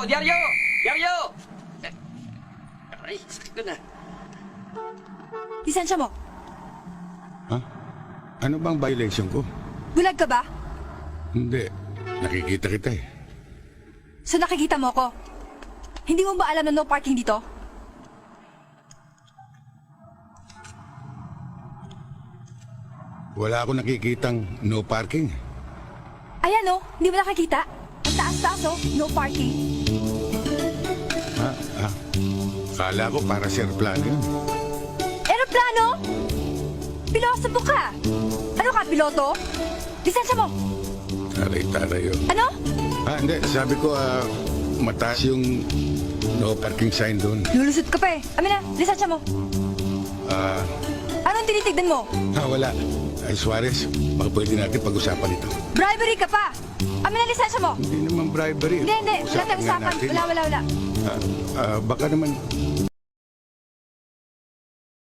Diaryo! Diaryo! Ay, sakit ko na. Lisensya mo. Ha? Ano bang violation ko? Bulag ka ba? Hindi. Nakikita kita eh. So nakikita mo ko. Hindi mo ba alam na no parking dito? Wala akong nakikitang no parking. Ayan oh, hindi mo nakikita? Ang taas-taas oh, no parking. Ha? Ha? Kala ko para sa aeroplano yun. Aeroplano? Pilosopo ka? Ano ka, piloto? Lisensya mo. Taray-taray yun. Ano? Hindi. Sabi ko, mataas yung no parking sign doon. Lulusot ka pa eh. Amin na, lisensya mo. Anong tinitignan mo? Wala. Ay, Suarez, baka pwede natin pag-usapan ito. Bribery ka pa. Amin na, lisensya mo. Hindi naman bribery. Hindi. Wala tayong nga usapan. natin. Wala. Baka naman